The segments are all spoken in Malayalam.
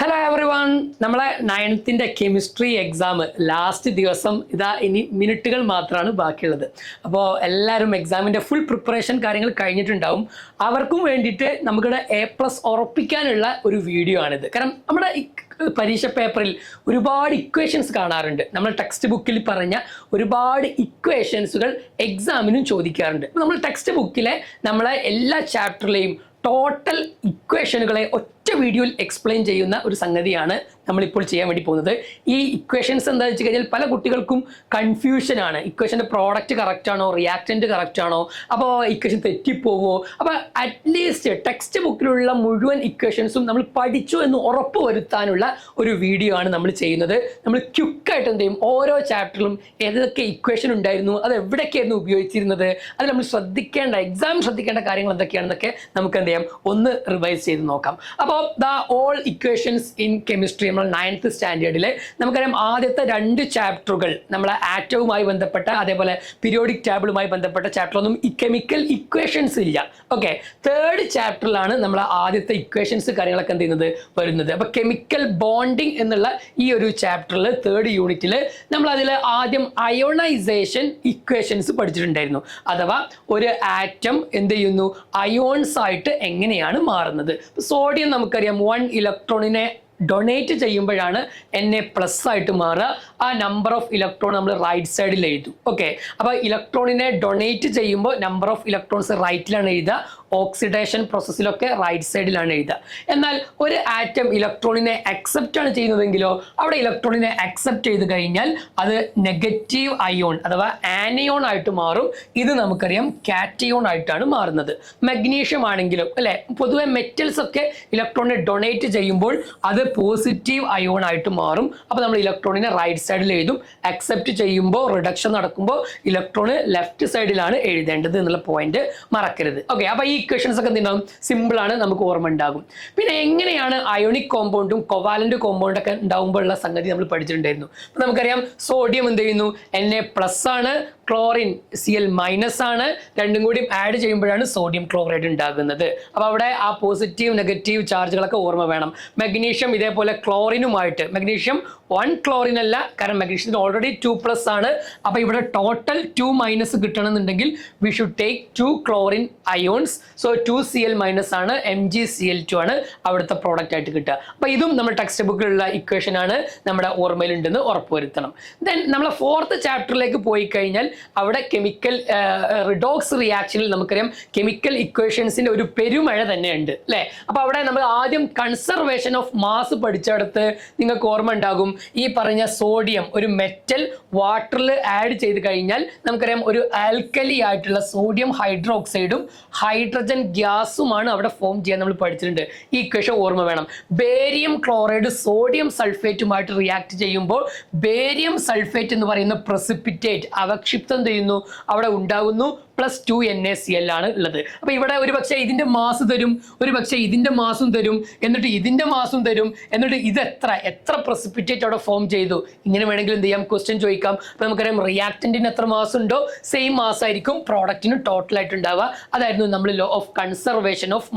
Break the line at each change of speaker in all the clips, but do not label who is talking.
ഹലോ എവറി വൺ, നമ്മളെ 9th കെമിസ്ട്രി എക്സാം ലാസ്റ്റ് ദിവസം ഇതാ ഇനി മിനിറ്റുകൾ മാത്രമാണ് ബാക്കിയുള്ളത്. അപ്പോൾ എല്ലാവരും എക്സാമിൻ്റെ ഫുൾ പ്രിപ്പറേഷൻ കാര്യങ്ങൾ കഴിഞ്ഞിട്ടുണ്ടാവും. അവർക്കും വേണ്ടിയിട്ട് നമുക്കിവിടെ A+ ഉറപ്പിക്കാനുള്ള ഒരു വീഡിയോ ആണിത്. കാരണം നമ്മുടെ പരീക്ഷ പേപ്പറിൽ ഒരുപാട് ഇക്വേഷൻസ് കാണാറുണ്ട്. നമ്മൾ ടെക്സ്റ്റ് ബുക്കിൽ പറഞ്ഞ ഒരുപാട് ഇക്വേഷൻസുകൾ എക്സാമിനും ചോദിക്കാറുണ്ട്. അപ്പോൾ നമ്മൾ ടെക്സ്റ്റ് ബുക്കിലെ നമ്മളെ എല്ലാ ചാപ്റ്ററിലെയും ടോട്ടൽ ഇക്വേഷനുകളെ ഒറ്റ വീഡിയോയിൽ എക്സ്പ്ലെയിൻ ചെയ്യുന്ന ഒരു സംഗതിയാണ് നമ്മളിപ്പോൾ ചെയ്യാൻ വേണ്ടി പോകുന്നത്. ഈ ഇക്വേഷൻസ് എന്താണെന്ന് വെച്ച് കഴിഞ്ഞാൽ പല കുട്ടികൾക്കും കൺഫ്യൂഷനാണ്. ഇക്വേഷൻ്റെ പ്രോഡക്റ്റ് കറക്റ്റ് ആണോ, റിയാക്റ്റൻ്റ് കറക്റ്റ് ആണോ, അപ്പോൾ ഇക്വേഷൻ തെറ്റിപ്പോവോ. അപ്പോൾ അറ്റ്ലീസ്റ്റ് ടെക്സ്റ്റ് ബുക്കിലുള്ള മുഴുവൻ ഇക്വേഷൻസും നമ്മൾ പഠിച്ചു എന്ന് ഉറപ്പ് വരുത്താനുള്ള ഒരു വീഡിയോ ആണ് നമ്മൾ ചെയ്യുന്നത്. നമ്മൾ ക്വിക്കായിട്ട് എന്ത് ചെയ്യും, ഓരോ ചാപ്റ്ററിലും ഏതൊക്കെ ഇക്വേഷൻ ഉണ്ടായിരുന്നു, അത് എവിടെയൊക്കെയായിരുന്നു ഉപയോഗിച്ചിരുന്നത്, അത് നമ്മൾ ശ്രദ്ധിക്കേണ്ട എക്സാം ശ്രദ്ധിക്കേണ്ട കാര്യങ്ങൾ എന്തൊക്കെയാണെന്നൊക്കെ നമുക്ക് എന്ത് ചെയ്യാം, ഒന്ന് റിവൈസ് ചെയ്ത് നോക്കാം. അപ്പോൾ the all equations in chemistry നമ്മൾ 9th സ്റ്റാൻഡേർഡിൽ നമുക്കറിയാം. ആദ്യത്തെ 2 ചാപ്റ്ററുകൾ നമ്മളെ ആറ്റവുമായി ബന്ധപ്പെട്ട അതേപോലെ പീരിയോഡിക് ടേബിളുമായി ബന്ധപ്പെട്ട ചാപ്റ്ററൊന്നും ഈ കെമിക്കൽ ഇക്വേഷൻസ് ഇല്ല. ഓക്കെ, 3rd ചാപ്റ്ററിലാണ് നമ്മൾ ആദ്യത്തെ ഇക്വേഷൻസ് കാര്യങ്ങളൊക്കെ എന്ത് ചെയ്യുന്നത് വരുന്നത്. അപ്പോൾ കെമിക്കൽ ബോണ്ടിങ് എന്നുള്ള ഈ ഒരു ചാപ്റ്ററിൽ 3rd യൂണിറ്റിൽ നമ്മൾ അതിൽ ആദ്യം അയോണൈസേഷൻ ഇക്വേഷൻസ് പഠിച്ചിട്ടുണ്ടായിരുന്നു. അഥവാ ഒരു ആറ്റം എന്ത് ചെയ്യുന്നു, അയോൺസ് ആയിട്ട് എങ്ങനെയാണ് മാറുന്നത്. സോഡിയം നമുക്കറിയാം 1 ഇലക്ട്രോണിനെ ഡൊണേറ്റ് ചെയ്യുമ്പോഴാണ് Na+ ആയിട്ട് മാറുക. ആ നമ്പർ ഓഫ് ഇലക്ട്രോൺ നമ്മൾ റൈറ്റ് സൈഡിൽ എഴുതും. ഓക്കെ, അപ്പോൾ ഇലക്ട്രോണിനെ ഡൊണേറ്റ് ചെയ്യുമ്പോൾ നമ്പർ ഓഫ് ഇലക്ട്രോൺസ് റൈറ്റിലാണ് എഴുതുക, ഓക്സിഡേഷൻ പ്രോസസ്സിലൊക്കെ റൈറ്റ് സൈഡിലാണ് എഴുതുക. എന്നാൽ ഒരു ആറ്റം ഇലക്ട്രോണിനെ അക്സെപ്റ്റ് ആണ് ചെയ്യുന്നതെങ്കിലോ അവിടെ ഇലക്ട്രോണിനെ അക്സെപ്റ്റ് ചെയ്ത് കഴിഞ്ഞാൽ അത് നെഗറ്റീവ് അയോൺ അഥവാ ആനയോൺ ആയിട്ട് മാറും. ഇത് നമുക്കറിയാം കാറ്റയോൺ ആയിട്ടാണ് മാറുന്നത്. മഗ്നീഷ്യം ആണെങ്കിലും അല്ലെ, പൊതുവെ മെറ്റൽസ് ഒക്കെ ഇലക്ട്രോണിനെ ഡൊണേറ്റ് ചെയ്യുമ്പോൾ അത് പോസിറ്റീവ് അയോൺ ആയിട്ട് മാറും. അപ്പോൾ നമ്മൾ ഇലക്ട്രോണിനെ റൈറ്റ് സൈഡിൽ എഴുതും. അക്സെപ്റ്റ് ചെയ്യുമ്പോൾ റിഡക്ഷൻ നടക്കുമ്പോൾ ഇലക്ട്രോണ് ലെഫ്റ്റ് സൈഡിലാണ് എഴുതേണ്ടത് എന്നുള്ള പോയിന്റ് മറക്കരുത്. ഓക്കെ, അപ്പോൾ ഈ ഇക്വേഷൻസ് ഒക്കെ എന്തുണ്ടാവും, സിമ്പിളാണ്, നമുക്ക് ഓർമ്മ ഉണ്ടാകും. പിന്നെ എങ്ങനെയാണ് അയോണിക് കോമ്പൗണ്ടും കൊവാലന്റ് കോമ്പൗണ്ടും ഒക്കെ ഉണ്ടാകുമ്പോഴുള്ള സംഗതി നമ്മൾ പഠിച്ചിട്ടുണ്ടായിരുന്നു. അപ്പോൾ നമുക്കറിയാം സോഡിയം എന്ത് ചെയ്യുന്നു, Na+ ആണ്, ക്ലോറിൻ Cl- ആണ്. രണ്ടും കൂടി ആഡ് ചെയ്യുമ്പോഴാണ് സോഡിയം ക്ലോറൈഡ് ഉണ്ടാകുന്നത്. അപ്പോൾ അവിടെ ആ പോസിറ്റീവ് നെഗറ്റീവ് ചാർജുകളൊക്കെ ഓർമ്മ വേണം. മഗ്നീഷ്യം ഇതേപോലെ ക്ലോറിനുമായിട്ട്, മഗ്നീഷ്യം 1 ക്ലോറിൻ അല്ല, കാരണം മഗ്നീഷ്യത്തിന് ഓൾറെഡി 2+ ആണ്. അപ്പോൾ ഇവിടെ ടോട്ടൽ 2- കിട്ടണമെന്നുണ്ടെങ്കിൽ we should take 2 chlorine ions. So 2Cl- ആണ്, MgCl2 ആണ് അവിടുത്തെ പ്രോഡക്റ്റ് ആയിട്ട് കിട്ടുക. അപ്പോൾ ഇതും നമ്മുടെ ടെക്സ്റ്റ് ബുക്കിലുള്ള ഇക്വേഷൻ ആണ്, നമ്മുടെ ഓർമ്മയിലുണ്ടെന്ന് ഉറപ്പുവരുത്തണം. ദെൻ നമ്മൾ 4th ചാപ്റ്ററിലേക്ക് പോയി കഴിഞ്ഞാൽ അവിടെ കെമിക്കൽ റിഡോക്സ് റിയാക്ഷനിൽ നമുക്കറിയാം കെമിക്കൽ ഇക്വേഷൻസിന്റെ ഒരു പെരുമഴ തന്നെയുണ്ട് അല്ലേ. അപ്പോൾ അവിടെ നമ്മൾ ആദ്യം കൺസർവേഷൻ ഓഫ് മാസ് പഠിച്ചെടുത്ത് നിങ്ങൾക്ക് ഓർമ്മ ഉണ്ടാകും. ഈ പറഞ്ഞ സോഡിയം ഒരു മെറ്റൽ വാട്ടറിൽ ആഡ് ചെയ്ത് കഴിഞ്ഞാൽ നമുക്കറിയാം ഒരു ആൽക്കലി ആയിട്ടുള്ള സോഡിയം ഹൈഡ്രോക്സൈഡും ഹൈഡ്രജൻ ഗ്യാസുമാണ് അവിടെ ഫോം ചെയ്യാൻ നമ്മൾ പഠിച്ചിട്ടുണ്ട്. ഈ ഇക്വേഷൻ ഓർമ്മ വേണം. ബേരിയം ക്ലോറൈഡ് സോഡിയം സൾഫേറ്റുമായിട്ട് റിയാക്ട് ചെയ്യുമ്പോൾ ബേരിയം സൾഫേറ്റ് എന്ന് പറയുന്ന പ്രസിപ്പിറ്റേറ്റ് അവക്ഷിപ്തം ചെയ്യുന്നു, അവിടെ ഉണ്ടാകുന്നു +2 NaCl ആണ് ഉള്ളത്. അപ്പോൾ ഇവിടെ ഒരു പക്ഷേ ഇതിൻ്റെ മാസ് തരും, ഒരു പക്ഷേ ഇതിൻ്റെ മാസും തരും, എന്നിട്ട് ഇതിൻ്റെ മാസും തരും, എന്നിട്ട് ഇത് എത്ര പ്രസിപ്പിറ്റേറ്റ് അവിടെ ഫോം ചെയ്തു, ഇങ്ങനെ വേണമെങ്കിൽ എന്ത് ചെയ്യാം, ക്വസ്റ്റ്യൻ ചോദിക്കാം. അപ്പോൾ നമുക്കറിയാം റിയാക്റ്റൻറ്റിന് എത്ര മാസ് ഉണ്ടോ സെയിം മാസ് ആയിരിക്കും പ്രോഡക്റ്റിന് ടോട്ടലായിട്ട് ഉണ്ടാവുക. അതായിരുന്നു നമ്മൾ law of conservation of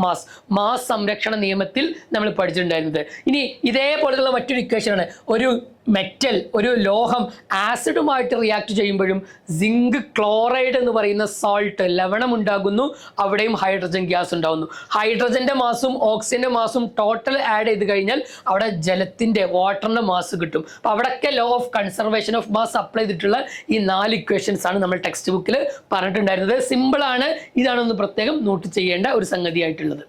mass സംരക്ഷണ നിയമത്തിൽ നമ്മൾ പഠിച്ചിട്ടുണ്ടായിരുന്നത്. ഇനി ഇതേപോലെയുള്ള മറ്റൊരു ഇക്വേഷനാണ്, ഒരു മെറ്റൽ ഒരു ലോഹം ആസിഡുമായിട്ട് റിയാക്ട് ചെയ്യുമ്പോഴും സിങ്ക് ക്ലോറൈഡ് എന്ന് പറയുന്ന സോൾട്ട് ലവണം ഉണ്ടാകുന്നു, അവിടെയും ഹൈഡ്രജൻ ഗ്യാസ് ഉണ്ടാകുന്നു. ഹൈഡ്രജന്റെ മാസും ഓക്സിജന്റെ മാസും ടോട്ടൽ ആഡ് ചെയ്ത് കഴിഞ്ഞാൽ അവിടെ ജലത്തിന്റെ വാട്ടറിന്റെ മാസ് കിട്ടും. അപ്പോൾ അവിടെയൊക്കെ law of conservation of mass apply ചെയ്തിട്ടുള്ള ഈ 4 ഇക്വേഷൻസ് ആണ് നമ്മൾ ടെക്സ്റ്റ് ബുക്കിൽ പറഞ്ഞിട്ടുണ്ടായിരുന്നത്. സിമ്പിളാണ്, ഇതാണൊന്ന് പ്രത്യേകം നോട്ട് ചെയ്യേണ്ട ഒരു സംഗതിയായിട്ടുള്ളത്.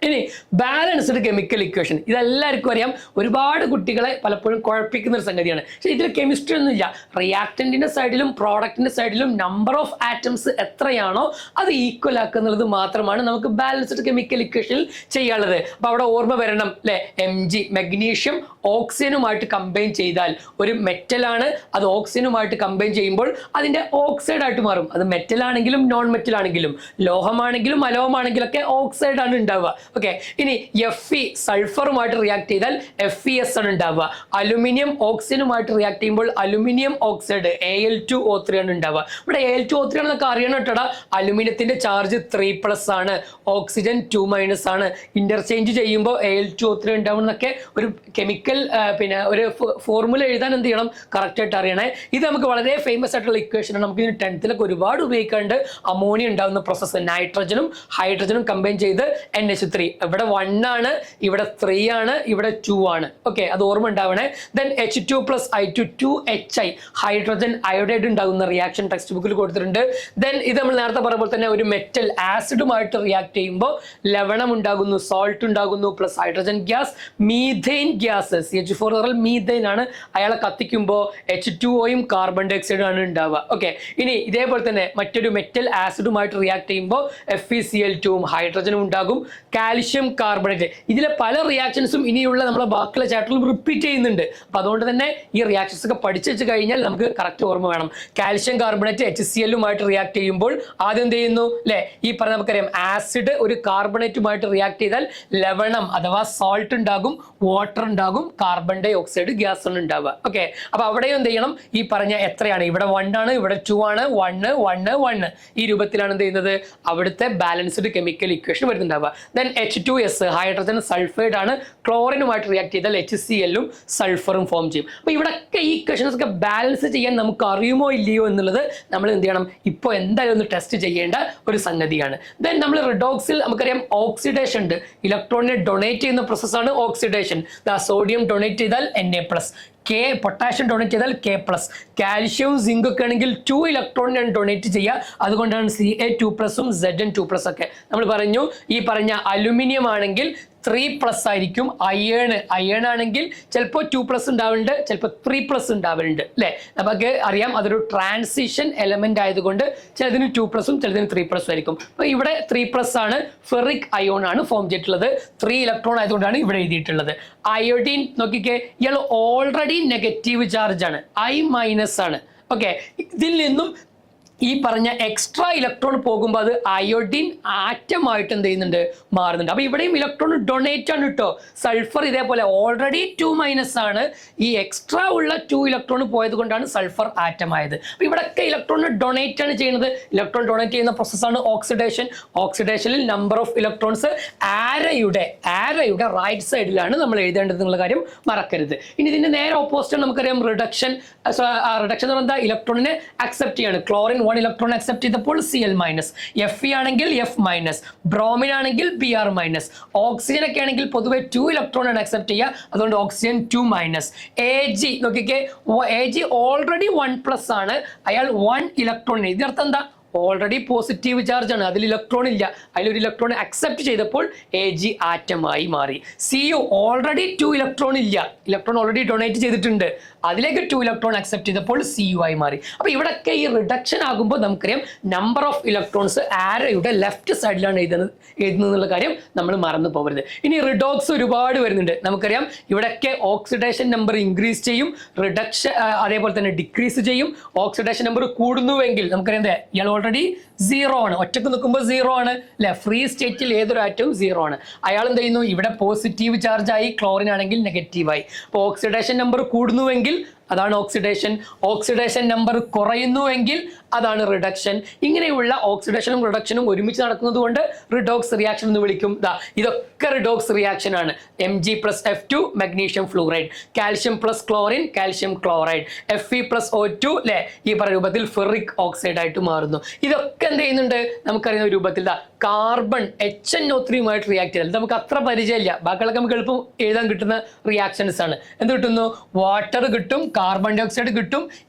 ഇനി ബാലൻസ്ഡ് കെമിക്കൽ ഇക്വേഷൻ, ഇതെല്ലാവർക്കും അറിയാം, ഒരുപാട് കുട്ടികളെ പലപ്പോഴും കുഴപ്പിക്കുന്ന ഒരു സംഗതിയാണ്. പക്ഷേ ഇതിൽ കെമിസ്ട്രി ഒന്നുമില്ല. റിയാക്റ്റൻറ്റിൻ്റെ സൈഡിലും പ്രോഡക്റ്റിൻ്റെ സൈഡിലും നമ്പർ ഓഫ് ആറ്റംസ് എത്രയാണോ അത് ഈക്വൽ ആക്കുന്നുള്ളത് മാത്രമാണ് നമുക്ക് ബാലൻസ്ഡ് കെമിക്കൽ ഇക്വേഷനിൽ ചെയ്യാനുള്ളത്. അപ്പോൾ അവിടെ ഓർമ്മ വരണം അല്ലേ, Mg മഗ്നീഷ്യം ഓക്സിജനുമായിട്ട് കമ്പൈൻ ചെയ്താൽ ഒരു മെറ്റലാണ്, അത് ഓക്സിജനുമായിട്ട് കമ്പൈൻ ചെയ്യുമ്പോൾ അതിൻ്റെ ഓക്സൈഡ് ആയിട്ട് മാറും. അത് മെറ്റൽ ആണെങ്കിലും നോൺ മെറ്റൽ ആണെങ്കിലും ലോഹമാണെങ്കിലും അലോഹമാണെങ്കിലും ഒക്കെ ഓക്സൈഡ് ആണ് ഉണ്ടാവുക. ഓക്കെ. ഇനി Fe സൾഫറുമായിട്ട് റിയാക്ട് ചെയ്താൽ FeS ആണ് ഉണ്ടാവുക. അലുമിനിയം ഓക്സിജനുമായിട്ട് റിയാക്ട് ചെയ്യുമ്പോൾ അലുമിനിയം ഓക്സൈഡ് Al2O3 ആണ് ഉണ്ടാവുക. ഇവിടെ Al2O3 ആണെന്നൊക്കെ അറിയണം കേട്ടോടാ. അലുമിനിയത്തിന്റെ ചാർജ് 3+ ആണ്, ഓക്സിജൻ 2- ആണ്. ഇന്റർചേഞ്ച് ചെയ്യുമ്പോൾ Al2O3 ഉണ്ടാവും എന്നൊക്കെ ഒരു കെമിക്കൽ പിന്നെ ഒരു ഫോർമുല എഴുതാൻ എന്ത് ചെയ്യണം, കറക്റ്റ് ആയിട്ട് അറിയണേ. ഇത് നമുക്ക് വളരെ ഫേമസ് ആയിട്ടുള്ള ഇക്വേഷൻ ആണ്. നമുക്ക് ഇതിന് 10th ഒരുപാട് ഉപയോഗിക്കാണ്ട് അമോണിയ ഉണ്ടാകുന്ന പ്രോസസ്സ്, നൈട്രജനും ഹൈഡ്രജനും കമ്പൈൻ ചെയ്ത് NH3. ഇവിടെ 1 ആണ്, ഇവിടെ 3 ആണ്, ഇവിടെ 2 ആണ്. ഓക്കെ, അത് ഓർമ്മ ഉണ്ടാവണേ. Then H2 + I2 2HI hydrogen iodide ഉണ്ടാകുന്ന റിയാക്ഷൻ ടെക്സ്റ്റ് ബുക്കിൽ കൊടുത്തിട്ടുണ്ട്. ദെൻ ഇത് നമ്മൾ നേരത്തെ പറയുമ്പോൾ തന്നെ ഒരു മെറ്റൽ ആസിഡുമായിട്ട് റിയാക്ട് ചെയ്യുമ്പോൾ ലവണം ഉണ്ടാകുന്നു, സോൾട്ട് ഉണ്ടാകുന്നു, plus hydrogen gas, methane gas CH4 methane ആണ്. അയാളെ കത്തിക്കുമ്പോൾ H2Oയും കാർബൺ ഡൈ ഓക്സൈഡും ആണ് ഉണ്ടാവുക. ഓക്കെ, ഇനി ഇതേപോലെ തന്നെ മറ്റൊരു മെറ്റൽ ആസിഡുമായിട്ട് റിയാക്ട് ചെയ്യുമ്പോൾ FeCl2ഉം ഹൈഡ്രജനും ഉണ്ടാകും, കാൽഷ്യം കാർബണേറ്റ്. ഇതിലെ പല റിയാക്ഷൻസും ഇനിയുള്ള നമ്മളെ ബാക്കിയുള്ള ചാപ്റ്ററിൽ റിപ്പീറ്റ് ചെയ്യുന്നുണ്ട്. അപ്പൊ അതുകൊണ്ട് തന്നെ ഈ റിയാക്ഷൻസ് ഒക്കെ പഠിച്ചു വെച്ച് കഴിഞ്ഞാൽ നമുക്ക് കറക്റ്റ് ഓർമ്മ വേണം. കാൽഷ്യം കാർബണേറ്റ് HCl-ഉമായിട്ട് റിയാക്ട് ചെയ്യുമ്പോൾ ആദ്യം എന്ത് ചെയ്യുന്നു അല്ലെ, ഈ പറഞ്ഞ നമുക്കറിയാം ആസിഡ് ഒരു കാർബണേറ്റുമായിട്ട് റിയാക്ട് ചെയ്താൽ ലവണം അഥവാ സോൾട്ട് ഉണ്ടാകും, വാട്ടർ ഉണ്ടാകും, കാർബൺ ഡൈ ഓക്സൈഡ് ഗ്യാസ് ആണ് ഉണ്ടാവുക. ഓക്കെ, അപ്പൊ അവിടെയും എന്ത് ചെയ്യണം, ഈ പറഞ്ഞ എത്രയാണ്, ഇവിടെ 1 ആണ്, ഇവിടെ 2 ആണ്, 1 1 1 ഈ രൂപത്തിലാണ് എന്ത് ചെയ്യുന്നത്, അവിടുത്തെ ബാലൻസ്ഡ് കെമിക്കൽ ഇക്വേഷൻ വരുന്നുണ്ടാവുക. ദെൻ H2S ഹൈഡ്രജൻ സൾഫൈഡ് ആണ്, ക്ലോറിനുമായിട്ട് റിയാക്ട് ചെയ്താൽ HCl-ഉം സൾഫറും ഫോം ചെയ്യും. അപ്പൊ ഇവിടെയൊക്കെ ഈ ഇക്വേഷൻസ് ഒക്കെ ബാലൻസ് ചെയ്യാൻ നമുക്ക് അറിയുമോ ഇല്ലയോ എന്നുള്ളത് നമ്മൾ എന്ത് ചെയ്യണം, ഇപ്പോൾ എന്തായാലും ഒന്ന് ടെസ്റ്റ് ചെയ്യേണ്ട ഒരു സംഗതിയാണ്. ദെൻ നമ്മൾ റിഡോക്സിൽ നമുക്കറിയാം ഓക്സിഡേഷൻ ഉണ്ട്. ഇലക്ട്രോണിനെ ഡൊണേറ്റ് ചെയ്യുന്ന പ്രോസസ്സാണ് ഓക്സിഡേഷൻ. സോഡിയം ഡൊണേറ്റ് ചെയ്താൽ Na+, പൊട്ടാഷ്യം ഡൊണേറ്റ് ചെയ്താൽ K+, കാൽഷ്യവും സിങ്ക് ഒക്കെ ആണെങ്കിൽ 2 ഇലക്ട്രോണിനാണ് ഡൊണേറ്റ് ചെയ്യുക. അതുകൊണ്ടാണ് Ca2+ഉം Zn2+ ഒക്കെ. നമ്മൾ പറഞ്ഞു ഈ പറഞ്ഞ അലുമിനിയം ആണെങ്കിൽ 3+ ആയിരിക്കും. അയേൺ ആണെങ്കിൽ ചിലപ്പോൾ 2+ ഉണ്ടാവുന്നുണ്ട്, ചിലപ്പോൾ 3+ ഉണ്ടാവുന്നുണ്ട് അല്ലേ. നമുക്ക് അറിയാം അതൊരു ട്രാൻസിഷൻ എലമെന്റ് ആയതുകൊണ്ട് ചിലതിന് 2+ഉം ചിലതിന് 3+ ആയിരിക്കും. അപ്പൊ ഇവിടെ 3+ ആണ്. ഫെറിക് അയോൺ ആണ് ഫോം ചെയ്തിട്ടുള്ളത്. 3 ഇലക്ട്രോൺ ആയതുകൊണ്ടാണ് ഇവിടെ എഴുതിയിട്ടുള്ളത്. അയോഡീൻ നോക്കിക്കേ, ഇയാൾ ഓൾറെഡി നെഗറ്റീവ് ചാർജ് ആണ്, I- ആണ്. ഓക്കെ, ഇതിൽ നിന്നും ഈ പറഞ്ഞ എക്സ്ട്രാ ഇലക്ട്രോൺ പോകുമ്പോൾ അത് അയോഡിൻ ആറ്റമായിട്ട് എന്ത് ചെയ്യുന്നുണ്ട്, മാറുന്നുണ്ട്. അപ്പൊ ഇവിടെയും ഇലക്ട്രോൺ ഡൊണേറ്റ് ആണ് കേട്ടോ. സൾഫർ ഇതേപോലെ ഓൾറെഡി 2- ആണ്. ഈ എക്സ്ട്രാ ഉള്ള 2 ഇലക്ട്രോൺ പോയത് കൊണ്ടാണ് സൾഫർ ആറ്റം ആയത്. അപ്പൊ ഇവിടെയൊക്കെ ഇലക്ട്രോൺ ഡൊണേറ്റ് ആണ് ചെയ്യുന്നത്. ഇലക്ട്രോൺ ഡൊണേറ്റ് ചെയ്യുന്ന പ്രോസസ്സാണ് ഓക്സിഡേഷൻ. ഓക്സിഡേഷനിൽ നമ്പർ ഓഫ് ഇലക്ട്രോൺസ് ആരയുടെ റൈറ്റ് സൈഡിലാണ് നമ്മൾ എഴുതേണ്ടത് എന്നുള്ള കാര്യം മറക്കരുത്. ഇനി ഇതിന്റെ നേരെ ഓപ്പോസിറ്റ് നമുക്കറിയാം റിഡക്ഷൻ. റിഡക്ഷൻ എന്ന് പറഞ്ഞാൽ ഇലക്ട്രോണിനെ അക്സെപ്റ്റ് ചെയ്യാണ്. ക്ലോറിൻ 1 ഇലക്ട്രോൺ അക്സെപ്റ്റ് ചെയ്തപ്പോൾ Cl-, Fe ആണെങ്കിൽ F-, ബ്രോമിൻ ആണെങ്കിൽ Br-, ഓക്സിജൻ ഒക്കെ ആണെങ്കിൽ പൊതുവെ 2 ഇലക്ട്രോൺ ആണ് അക്സെപ്റ്റ് ചെയ്യുക, അതുകൊണ്ട് ഓക്സിജൻ 2-. Ag നോക്കിക്കേ, Ag ഓൾറെഡി 1+ ആണ്, അയാൾ 1 ഇലക്ട്രോൺ. ഇതിനർത്ഥം എന്താ, ഓൾറെഡി പോസിറ്റീവ് ചാർജ് ആണ്, അതിൽ ഇലക്ട്രോൺ ഇല്ല, അതിലൊരു ഇലക്ട്രോൺ അക്സെപ്റ്റ് ചെയ്തപ്പോൾ Ag ആറ്റമായി മാറി. Cu ഓൾറെഡി 2 ഇലക്ട്രോൺ ഇല്ല, ഇലക്ട്രോൺ ഓൾറെഡി ഡൊണേറ്റ് ചെയ്തിട്ടുണ്ട്, അതിലേക്ക് 2 ഇലക്ട്രോൺ അക്സെപ്റ്റ് ചെയ്തപ്പോൾ Cu ആയി മാറി. അപ്പൊ ഇവിടെയൊക്കെ ഈ റിഡക്ഷൻ ആകുമ്പോൾ നമുക്കറിയാം നമ്പർ ഓഫ് ഇലക്ട്രോൺസ് ആരയുടെ ലെഫ്റ്റ് സൈഡിലാണ് എഴുതുന്നത് എന്നുള്ള കാര്യം നമ്മൾ മറന്നു പോകരുത്. ഇനി റിഡോക്സ് ഒരുപാട് വരുന്നുണ്ട്. നമുക്കറിയാം ഇവിടെയൊക്കെ ഓക്സിഡേഷൻ നമ്പർ ഇൻക്രീസ് ചെയ്യും, റിഡക്ഷൻ അതേപോലെ തന്നെ ഡിക്രീസ് ചെയ്യും. ഓക്സിഡേഷൻ നമ്പർ കൂടുന്നുവെങ്കിൽ നമുക്കറിയാം ഇയാൾ ഓൾറെഡി 0 ആണ്, ഒറ്റക്ക് നിൽക്കുമ്പോൾ 0 ആണ് അല്ലെ. ഫ്രീ സ്റ്റേറ്റിൽ ഏതൊരു ആറ്റവും 0 ആണ്. അയാൾ എന്ത് ചെയ്യുന്നു, ഇവിടെ പോസിറ്റീവ് ചാർജ് ആയി, ക്ലോറിൻ ആണെങ്കിൽ നെഗറ്റീവായി. അപ്പോൾ ഓക്സിഡേഷൻ നമ്പർ കൂടുന്നുവെങ്കിൽ അതാണ് ഓക്സിഡേഷൻ. ഓക്സിഡേഷൻ നമ്പർ കുറയുന്നുവെങ്കിൽ അതാണ് റിഡക്ഷൻ. ഇങ്ങനെയുള്ള ഓക്സിഡേഷനും റിഡക്ഷനും ഒരുമിച്ച് നടക്കുന്നത് കൊണ്ട് റിഡോക്സ് റിയാക്ഷൻ എന്ന് വിളിക്കും. ഇതൊക്കെ റിഡോക്സ് റിയാക്ഷൻ ആണ്. Mg+F2 magnesium fluoride, calcium plus chlorine calcium chloride, Fe+O2 അല്ലെ ഈ പറയുന്ന രൂപത്തിൽ ഫെറിക് ഓക്സൈഡ് ആയിട്ട് മാറുന്നു. ഇതൊക്കെ എന്ത് ചെയ്യുന്നുണ്ട്, നമുക്കറിയുന്ന രൂപത്തിൽ കാർബൺ HNO3 റിയാക്ട് ചെയ്താൽ നമുക്ക് അത്ര പരിചയമില്ല, ബാക്കിയൊക്കെ നമുക്ക് എളുപ്പം എഴുതാൻ കിട്ടുന്ന റിയാക്ഷൻസ് ആണ്. എന്ത് കിട്ടുന്നു, വാട്ടർ കിട്ടും, കാർബൺ ഡൈ ഓക്സൈഡ് കിട്ടും,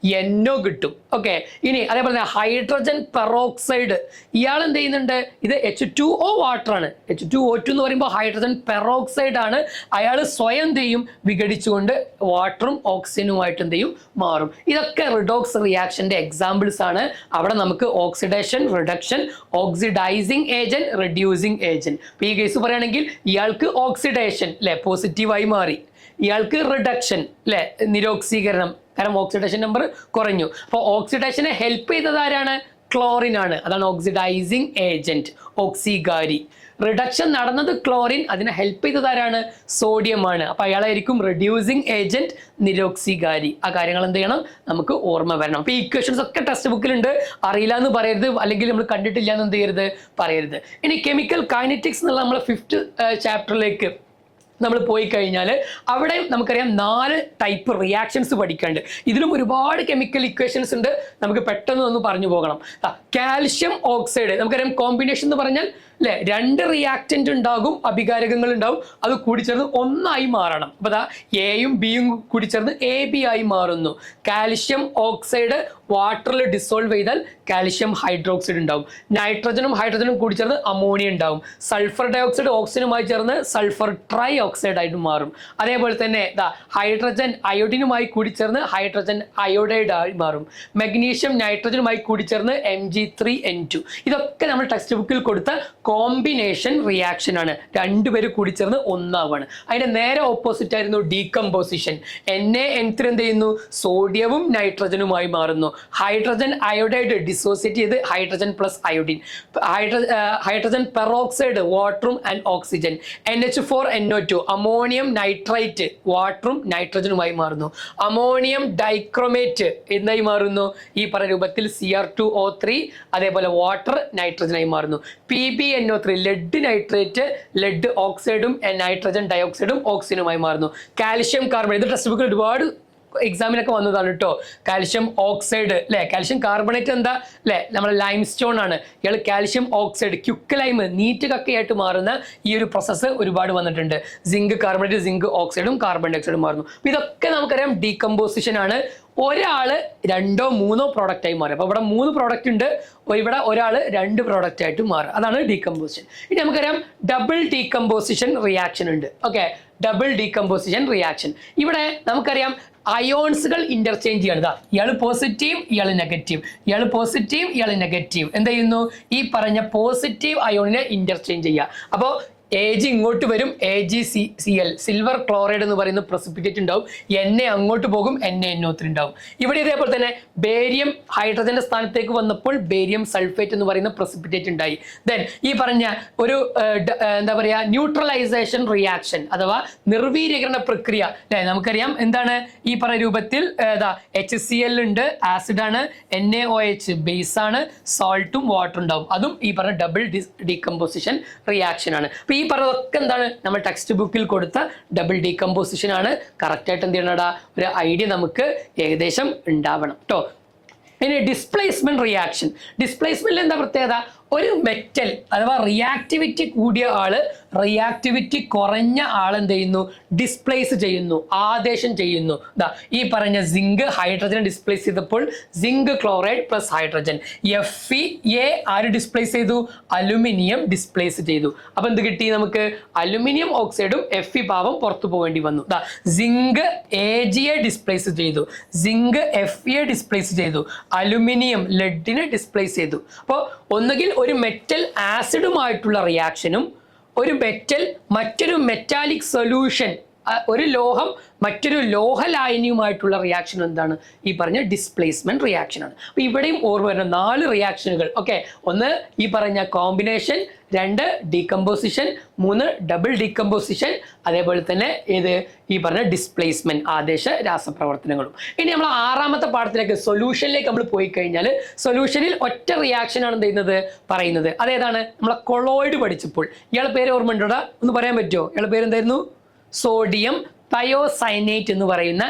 NO കിട്ടും. ഓക്കെ, ഇനി അതേപോലെ ഹൈഡ്രജൻ പെറോക്സൈഡ്, ഇയാൾ എന്ത് ചെയ്യുന്നുണ്ട്, ഇത് H2O വാട്ടർ ആണ്. H2O2 എന്ന് പറയുമ്പോൾ ഹൈഡ്രജൻ പെറോക്സൈഡ് ആണ്. അയാൾ സ്വയം എന്ത് ചെയ്യും, വിഘടിച്ചുകൊണ്ട് വാട്ടറും ഓക്സിജനുമായിട്ട് എന്ത് ചെയ്യും, മാറും. ഇതൊക്കെ റിഡോക്സ് റിയാക്ഷന്റെ എക്സാമ്പിൾസ് ആണ്. അവിടെ നമുക്ക് oxidation, reduction, oxidising agent, reducing agent. ഇപ്പൊ ഈ കേസ് പറയുകയാണെങ്കിൽ ഇയാൾക്ക് ഓക്സിഡേഷൻ അല്ലെ പോസിറ്റീവായി മാറി, ഇയാൾക്ക് റിഡക്ഷൻ അല്ലെ നിരോക്സീകരണം, കാരണം ഓക്സിഡേഷൻ നമ്പർ കുറഞ്ഞു. അപ്പോൾ ഓക്സിഡേഷനെ ഹെൽപ്പ് ചെയ്തത് ആരാണ്, ക്ലോറിൻ ആണ്. അതാണ് ഓക്സിഡൈസിങ് ഏജന്റ്, ഓക്സിഗാരി. റിഡക്ഷൻ നടന്നത് ക്ലോറിൻ, അതിനെ ഹെൽപ്പ് ചെയ്തതാരാണ്? സോഡിയമാണ്. അപ്പൊ അയാളായിരിക്കും റെഡ്യൂസിങ് ഏജന്റ്, നിരോക്സികാരി. ആ കാര്യങ്ങൾ എന്ത് ചെയ്യണം? നമുക്ക് ഓർമ്മ വരണം. അപ്പൊ ഈ ഇക്വേഷൻസ് ഒക്കെ ടെക്സ്റ്റ് ബുക്കിലുണ്ട്, അറിയില്ല എന്ന് പറയരുത്, അല്ലെങ്കിൽ നമ്മൾ കണ്ടിട്ടില്ല എന്ന് എന്ത് ചെയ്യരുത്, പറയരുത്. ഇനി കെമിക്കൽ കൈനറ്റിക്സ് എന്നുള്ള നമ്മൾ 5th ചാപ്റ്ററിലേക്ക് നമ്മൾ പോയി കഴിഞ്ഞാൽ അവിടെ നമുക്കറിയാം 4 ടൈപ്പ് റിയാക്ഷൻസ് പഠിക്കാനുണ്ട്. ഇതിലും ഒരുപാട് കെമിക്കൽ ഇക്വേഷൻസ് ഉണ്ട്, നമുക്ക് പെട്ടെന്ന് ഒന്ന് പറഞ്ഞു പോകണം. കാൽഷ്യം ഓക്സൈഡ് നമുക്കറിയാം, കോമ്പിനേഷൻ എന്ന് പറഞ്ഞാൽ അല്ലെ 2 റിയാക്റ്റന്റ് ഉണ്ടാകും, അഭികാരകങ്ങൾ ഉണ്ടാവും, അത് കൂടിച്ചേർന്ന് ഒന്നായി മാറണം. അപ്പൊ അതാ എയും ബിയും കൂടിച്ചേർന്ന് AB ആയി മാറുന്നു. കാൽഷ്യം ഓക്സൈഡ് വാട്ടറിൽ ഡിസോൾവ് ചെയ്താൽ കാൽഷ്യം ഹൈഡ്രോക്സൈഡ് ഉണ്ടാവും. നൈട്രജനും ഹൈഡ്രജനും കൂടി ചേർന്ന് അമോണിയ ഉണ്ടാവും. സൾഫർ ഡയോക്സൈഡ് ഓക്സിജനുമായി ചേർന്ന് സൾഫർ ട്രൈ ഓക്സൈഡ് ആയിട്ട് മാറും. അതേപോലെ തന്നെ ഹൈഡ്രജൻ അയോഡിനുമായി കൂടി ചേർന്ന് ഹൈഡ്രജൻ അയോഡൈഡ് ആയി മാറും. മഗ്നീഷ്യം നൈട്രജനുമായി കൂടി ചേർന്ന് Mg3N2. ഇതൊക്കെ നമ്മൾ ടെക്സ്റ്റ് ബുക്കിൽ കൊടുത്ത കോമ്പിനേഷൻ റിയാക്ഷൻ ആണ്. 2 പേര് കൂടി ചേർന്ന് ഒന്നാവാണ്. അതിന്റെ നേരെ ഓപ്പോസിറ്റ് ആയിരുന്നു ഡീകമ്പോസിഷൻ. Na(N3) എന്ത് ചെയ്യുന്നു? സോഡിയവും നൈട്രജനുമായി മാറുന്നു. ഹൈഡ്രജൻ അയോഡൈഡ് ഡിസോസിയേറ്റ് ചെയ്ത് hydrogen plus iodine. Hydrogen peroxide വാട്ടറും and oxygen. NH4NO2 ammonium nitrite വാട്ടറും നൈട്രജനുമായി മാറുന്നു. അമോണിയം ഡൈക്രോമേറ്റ് എന്നായി മാറുന്നു? ഈ പറയുന്ന രൂപത്തിൽ Cr2O3, അതേപോലെ വാട്ടർ നൈട്രജനായി മാറുന്നു. PbNO3 ലെഡ് നൈട്രേറ്റ് ലെഡ് ഓക്സൈഡും നൈട്രജൻ ഡയോക്സൈഡും ഓക്സിജനുമായി മാറുന്നു. കാൽഷ്യം കാർബണേറ്റ്, ഇത് ടെക്സ്റ്റ് ബുക്കിൽ ഒരുപാട് എക്സാമിനൊക്കെ വന്നതാണ് കേട്ടോ. കാൽഷ്യം ഓക്സൈഡ് അല്ലെ, കാൽഷ്യം കാർബണേറ്റ് എന്താ അല്ലെ, നമ്മുടെ ലൈം സ്റ്റോൺ ആണ്. ഇയാൾ കാൽഷ്യം ഓക്സൈഡ് ക്യുക്ക് ലൈം നീറ്റ് കക്കയായിട്ട് മാറുന്ന ഈ ഒരു പ്രോസസ്സ് ഒരുപാട് വന്നിട്ടുണ്ട്. സിങ്ക് കാർബണേറ്റ് സിങ്ക് ഓക്സൈഡും കാർബൺ ഡൈ ഓക്സൈഡും മാറുന്നു. ഇതൊക്കെ നമുക്കറിയാം ഡീകമ്പോസിഷൻ ആണ്. ഒരാള് 2 or 3 പ്രോഡക്റ്റ് ആയി മാറും. അപ്പൊ ഇവിടെ 3 പ്രോഡക്റ്റ് ഉണ്ട്, ഇവിടെ ഒരാൾ 2 പ്രോഡക്റ്റ് ആയിട്ട് മാറും. അതാണ് ഡീകമ്പോസിഷൻ. ഇനി നമുക്കറിയാം ഡബിൾ ഡീകമ്പോസിഷൻ റിയാക്ഷൻ ഉണ്ട്. Okay, double decomposition reaction. ഇവിടെ നമുക്കറിയാം അയോൺസുകൾ ഇന്റർചേഞ്ച് ചെയ്യാണ്. ഇയാൾ പോസിറ്റീവ്, ഇയാൾ നെഗറ്റീവ്, ഇയാൾ പോസിറ്റീവ്, ഇയാൾ നെഗറ്റീവ്. എന്ത് ചെയ്യുന്നു? ഈ പറഞ്ഞ പോസിറ്റീവ് അയോണിനെ ഇന്റർചേഞ്ച് ചെയ്യുക. അപ്പോൾ Ag ഇങ്ങോട്ട് വരും, AgCl സിൽവർ ക്ലോറൈഡ് എന്ന് പറയുന്ന പ്രസിപ്പിറ്റേറ്റ് ഉണ്ടാവും. Na അങ്ങോട്ട് പോകും, NaNO3 ഉണ്ടാവും. ഇവിടെ ഇതേപോലെ തന്നെ ബേരിയം ഹൈഡ്രജന്റെ സ്ഥാനത്തേക്ക് വന്നപ്പോൾ ബേരിയം സൾഫേറ്റ് എന്ന് പറയുന്ന പ്രസിപ്പിറ്റേറ്റ് ഉണ്ടായി. ദെൻ ഈ പറഞ്ഞ ഒരു എന്താ പറയുക ന്യൂട്രലൈസേഷൻ റിയാക്ഷൻ അഥവാ നിർവീര്യകരണ പ്രക്രിയ അല്ലെ, നമുക്കറിയാം എന്താണ് ഈ പറയുന്ന രൂപത്തിൽ HCl ഉണ്ട്, ആസിഡ് ആണ്, NaOH ബേസ് ആണ്, സോൾട്ടും വാട്ടർ ഉണ്ടാവും. അതും ഈ പറഞ്ഞ ഡബിൾ ഡീകമ്പോസിഷൻ റിയാക്ഷൻ ആണ്. ഈ പറഞ്ഞതൊക്കെ എന്താണ്? നമ്മൾ ടെക്സ്റ്റ് ബുക്കിൽ കൊടുത്ത ഡബിൾ ഡീകമ്പോസിഷൻ ആണ്. കറക്റ്റ് ആയിട്ട് എന്ത് ചെയ്യണടാ? ഒരു ഐഡിയ നമുക്ക് ഏകദേശം ഉണ്ടാവണം കേട്ടോ. ഇനി ഡിസ്പ്ലേസ്മെന്റ് റിയാക്ഷൻ. ഡിസ്പ്ലേസ്മെന്റിൽ എന്താ പ്രത്യേകത? ഒരു മെറ്റൽ അഥവാ റിയാക്ടിവിറ്റി കൂടിയ ആള് റിയാക്ടിവിറ്റി കുറഞ്ഞ ആളെന്ത് ചെയ്യുന്നു? ഡിസ്പ്ലേസ് ചെയ്യുന്നു, ആദേശം ചെയ്യുന്നു. ഈ പറഞ്ഞ സിങ്ക് ഹൈഡ്രജൻ ഡിസ്പ്ലേസ് ചെയ്തപ്പോൾ zinc chloride plus hydrogen Fe ആര് ഡിസ്പ്ലേസ് ചെയ്തു? അലുമിനിയം ഡിസ്പ്ലേസ് ചെയ്തു. അപ്പൊ എന്ത് കിട്ടി നമുക്ക്? അലുമിനിയം ഓക്സൈഡും Fe പാവം പുറത്തു പോകേണ്ടി വന്നു. സിങ്ക് Ag ഡിസ്പ്ലേസ് ചെയ്തു, സിങ്ക് Fe ഡിസ്പ്ലേസ് ചെയ്തു, അലുമിനിയം ലെഡിനെ ഡിസ്പ്ലേസ് ചെയ്തു. അപ്പോൾ ഒന്നുകിൽ ഒരു മെറ്റൽ ആസിഡുമായിട്ടുള്ള റിയാക്ഷനും ഒരു മെറ്റൽ മറ്റൊരു മെറ്റാലിക് സൊല്യൂഷൻ, ഒരു ലോഹം മറ്റൊരു ലോഹലായനിയുമായിട്ടുള്ള റിയാക്ഷൻ എന്താണ്? ഈ പറഞ്ഞ ഡിസ്പ്ലേസ്മെന്റ് റിയാക്ഷൻ ആണ്. അപ്പൊ ഇവിടെയും ഓർമ്മ വരുന്ന 4 റിയാക്ഷനുകൾ. ഓക്കെ, 1 ഈ പറഞ്ഞ കോമ്പിനേഷൻ, 2 ഡീകമ്പോസിഷൻ, 3 ഡബിൾ ഡീകമ്പോസിഷൻ, അതേപോലെ തന്നെ ഏത് ഈ പറഞ്ഞ ഡിസ്പ്ലേസ്മെന്റ് ആദേശ രാസപ്രവർത്തനങ്ങളും. ഇനി നമ്മൾ 6ാമത്തെ പാഠത്തിലേക്ക് സൊല്യൂഷനിലേക്ക് നമ്മൾ പോയി കഴിഞ്ഞാൽ സൊല്യൂഷനിൽ ഒറ്റ റിയാക്ഷൻ ആണ് എന്ത് ചെയ്യുന്നത് പറയുന്നത്. അതേതാണ്? നമ്മളെ കൊളോയിഡ് പഠിച്ചപ്പോൾ. ഇയാളുടെ പേര് ഓർമ്മ ഉണ്ടോടാ? ഒന്ന് പറയാൻ പറ്റുമോ? ഇയാളുടെ പേര് എന്തായിരുന്നു? സോഡിയം തയോസൈനേറ്റ് എന്ന് പറയുന്ന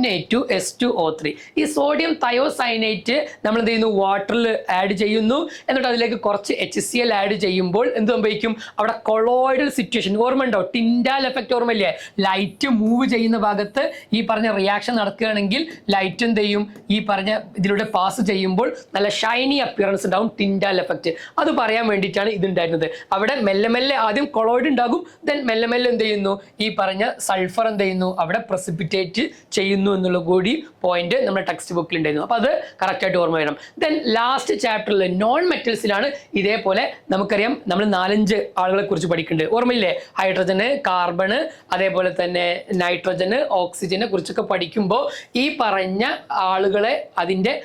Na2S2O3. ഈ സോഡിയം തയോസൈനേറ്റ് നമ്മൾ എന്ത് ചെയ്യുന്നു? വാട്ടറിൽ ആഡ് ചെയ്യുന്നു. എന്നിട്ട് അതിലേക്ക് കുറച്ച് HCl ആഡ് ചെയ്യുമ്പോൾ എന്ത് സംഭവിക്കും? അവിടെ കൊളോയിഡൽ സിറ്റുവേഷൻ ഓർമ്മ ഉണ്ടോ? ടിൻഡാൽ എഫക്റ്റ് ഓർമ്മയില്ലേ? ലൈറ്റ് മൂവ് ചെയ്യുന്ന ഭാഗത്ത് ഈ പറഞ്ഞ റിയാക്ഷൻ നടക്കുകയാണെങ്കിൽ ലൈറ്റ് എന്ത് ചെയ്യും? ഈ പറഞ്ഞ ഇതിലൂടെ പാസ് ചെയ്യുമ്പോൾ നല്ല ഷൈനി അപ്പിയറൻസ് ഉണ്ടാവും, ടിൻഡാൽ എഫക്റ്റ്. അത് പറയാൻ വേണ്ടിയിട്ടാണ് ഇതുണ്ടായിരുന്നത്. അവിടെ മെല്ലെ മെല്ലെ ആദ്യം കൊളോയിഡ് ഉണ്ടാകും, ദെൻ മെല്ലെ മെല്ലെ എന്ത് ചെയ്യുന്നു? ഈ പറഞ്ഞ സൾഫർ ചെയ്യുന്നു, അവിടെ പ്രസിപ്പിറ്റേറ്റ് ചെയ്യുന്നു എന്നുള്ള കൂടി പോയിന്റ് നമ്മുടെ ടെക്സ്റ്റ് ബുക്കിൽ ഉണ്ടായിരുന്നു. അപ്പൊ അത് കറക്റ്റ് ആയിട്ട് ഓർമ്മ വേണം. ദെൻ ലാസ്റ്റ് ചാപ്റ്ററിൽ നോൺ മെറ്റൽസിലാണ് ഇതേപോലെ നമുക്കറിയാം നമ്മൾ 4-5 ആളുകളെ കുറിച്ച് പഠിക്കുന്നുണ്ട്. ഓർമ്മയില്ലേ? ഹൈഡ്രജന്, കാർബണ്, അതേപോലെ തന്നെ നൈട്രജന്, ഓക്സിജനെ കുറിച്ചൊക്കെ പഠിക്കുമ്പോൾ ഈ പറഞ്ഞ ആളുകളെ അതിൻ്റെ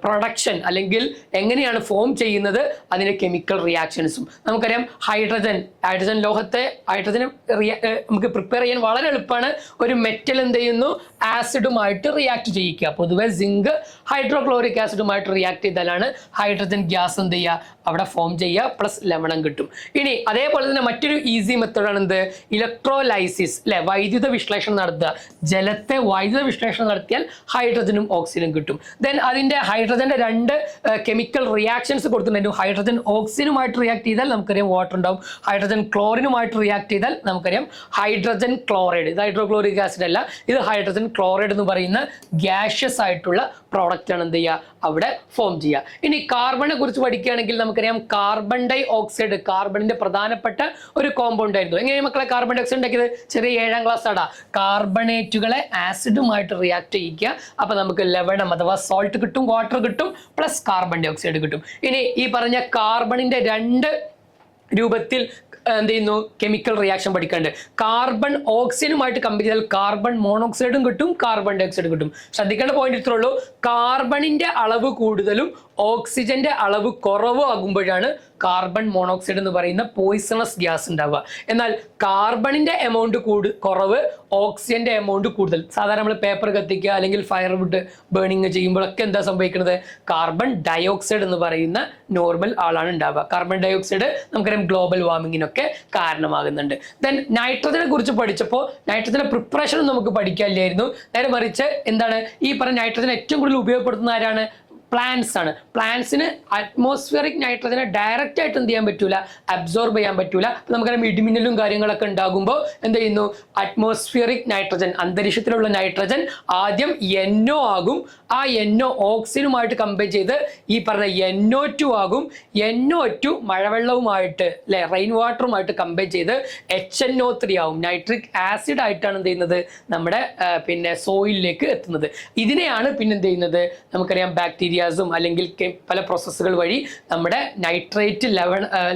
പ്രൊഡക്ഷൻ അല്ലെങ്കിൽ എങ്ങനെയാണ് ഫോം ചെയ്യുന്നത് അതിൻ്റെ കെമിക്കൽ റിയാക്ഷൻസും. നമുക്കറിയാം ഹൈഡ്രജൻ ലോഹത്തെ നമുക്ക് പ്രിപ്പയർ ചെയ്യാൻ വളരെ എളുപ്പമാണ്. ഒരു മെറ്റൽ എന്ത് ചെയ്യുന്നു, ആസിഡുമായിട്ട് റിയാക്ട് ചെയ്യിക്കുക. പൊതുവെ സിങ്ക് ഹൈഡ്രോക്ലോറിക് ആസിഡുമായിട്ട് റിയാക്ട് ചെയ്താലാണ് ഹൈഡ്രജൻ ഗ്യാസ് എന്ത് ചെയ്യുക, അവിടെ ഫോം ചെയ്യുക, പ്ലസ് ലവണം കിട്ടും. ഇനി അതേപോലെ തന്നെ മറ്റൊരു ഈസി മെത്തേഡാണ് എന്ത്, ഇലക്ട്രോലൈസിസ് അല്ലെ, വൈദ്യുത വിശ്ലേഷണം നടത്തുക. ജലത്തെ വൈദ്യുത വിശ്ലേഷണം നടത്തിയാൽ ഹൈഡ്രജനും ഓക്സിജനും കിട്ടും. ദെൻ അതിന്റെ ഹൈഡ്രജന്റെ രണ്ട് കെമിക്കൽ റിയാക്ഷൻസ് കൊടുത്തിട്ടുണ്ടായിരുന്നു. ഹൈഡ്രജൻ ഓക്സിജനുമായിട്ട് റിയാക്ട് ചെയ്താൽ നമുക്കറിയാം വാട്ടർ ഉണ്ടാവും. ഹൈഡ്രജൻ ക്ലോറിനുമായിട്ട് റിയാക്ട് ചെയ്താൽ നമുക്കറിയാം ഹൈഡ്രജൻ ക്ലോറൈഡ്. ഇത് ഹൈഡ്രോക്ലോറിക് ആസിഡ് അല്ല, ഇത് ഹൈഡ്രജൻ ക്ലോറൈഡ് എന്ന് പറയുന്ന ഗ്യാഷ്യസ് ആയിട്ടുള്ള പ്രോഡക്റ്റ് ആണ് എന്ത് ചെയ്യുക, അവിടെ ഫോം ചെയ്യുക. ഇനി കാർബണെ കുറിച്ച് പഠിക്കുകയാണെങ്കിൽ നമുക്കറിയാം കാർബൺ ഡൈ ഓക്സൈഡ് കാർബണിന്റെ പ്രധാനപ്പെട്ട ഒരു കോമ്പൗണ്ട് ആയിരുന്നു. എങ്ങനെയാണ് മക്കളെ കാർബൺ ഡൈ ഓക്സൈഡ് ഉണ്ടാക്കിയത്? ചെറിയ 7ാം ക്ലാസ് ആടാ. കാർബണേറ്റുകളെ ആസിഡുമായിട്ട് റിയാക്ട് ചെയ്യിക്കുക. അപ്പൊ നമുക്ക് ലവണം അഥവാ സോൾട്ട് കിട്ടും, വാട്ടർ കിട്ടും, പ്ലസ് കാർബൺ ഡൈ ഓക്സൈഡ് കിട്ടും. ഇനി ഈ പറഞ്ഞ കാർബണിന്റെ 2 രൂപത്തിൽ എന്ത് ചെയ്യുന്നു, കെമിക്കൽ റിയാക്ഷൻ പഠിക്കാണ്ട്. കാർബൺ ഓക്സിജനുമായിട്ട് കമ്പയർ ചെയ്താൽ കാർബൺ മോണോക്സൈഡും കിട്ടും, കാർബൺ ഡൈ ഓക്സൈഡും കിട്ടും. ശ്രദ്ധിക്കേണ്ട പോയിന്റ് ഇത്രേ ഉള്ളൂ, കാർബണിന്റെ അളവ് കൂടുതലും ഓക്സിജന്റെ അളവ് കുറവും ആകുമ്പോഴാണ് കാർബൺ മോണോക്സൈഡ് എന്ന് പറയുന്ന പോയിസണസ് ഗ്യാസ് ഉണ്ടാവുക. എന്നാൽ കാർബണിന്റെ എമൗണ്ട് കുറവ്, ഓക്സിജന്റെ എമൗണ്ട് കൂടുതൽ. സാധാരണ നമ്മൾ പേപ്പർ കത്തിക്കുക അല്ലെങ്കിൽ ഫയർവുഡ് ബേണിങ് ചെയ്യുമ്പോഴൊക്കെ എന്താ സംഭവിക്കുന്നത്, കാർബൺ ഡയോക്സൈഡ് എന്ന് പറയുന്ന നോർമൽ ആളാണ് ഉണ്ടാവുക. കാർബൺ ഡയോക്സൈഡ് നമുക്കറിയാം ഗ്ലോബൽ വാർമിങ്ങിനൊക്കെ കാരണമാകുന്നുണ്ട്. ദെൻ നൈട്രജനെ കുറിച്ച് പഠിച്ചപ്പോൾ നൈട്രജന്റെ പ്രിപ്പറേഷൻ നമുക്ക് പഠിക്കാനില്ലായിരുന്നു. നേരെ മറിച്ച് എന്താണ്, ഈ പറഞ്ഞ നൈട്രജൻ ഏറ്റവും കൂടുതൽ ഉപയോഗപ്പെടുത്തുന്ന ആരാണ്, പ്ലാന്റ്സ് ആണ്. പ്ലാന്റ്സിന് അറ്റ്മോസ്ഫിയറിക് നൈട്രജനെ ഡയറക്റ്റ് ആയിട്ട് എന്ത് ചെയ്യാൻ പറ്റൂല, അബ്സോർബ് ചെയ്യാൻ പറ്റൂല. നമുക്കറിയാം ഇടിമിന്നലും കാര്യങ്ങളൊക്കെ ഉണ്ടാകുമ്പോൾ എന്ത് ചെയ്യുന്നു, അറ്റ്മോസ്ഫിയറിക് നൈട്രജൻ, അന്തരീക്ഷത്തിലുള്ള നൈട്രജൻ ആദ്യം NO ആകും. ആ NO ഓക്സിജനുമായിട്ട് കമ്പയർ ചെയ്ത് ഈ പറഞ്ഞ NO2 ആകും. NO2 മഴവെള്ളവുമായിട്ട് അല്ലെ, റെയിൻ വാട്ടറുമായിട്ട് കമ്പയർ ചെയ്ത് HNO3 ആവും. നൈട്രിക് ആസിഡ് ആയിട്ടാണ് എന്ത് ചെയ്യുന്നത്, നമ്മുടെ പിന്നെ സോയിലിലേക്ക് എത്തുന്നത്. ഇതിനെയാണ് പിന്നെ എന്ത് ചെയ്യുന്നത്, നമുക്കറിയാം ബാക്ടീരിയ അല്ലെങ്കിൽ പല പ്രോസസ്സുകൾ വഴി നമ്മുടെ നൈട്രേറ്റ്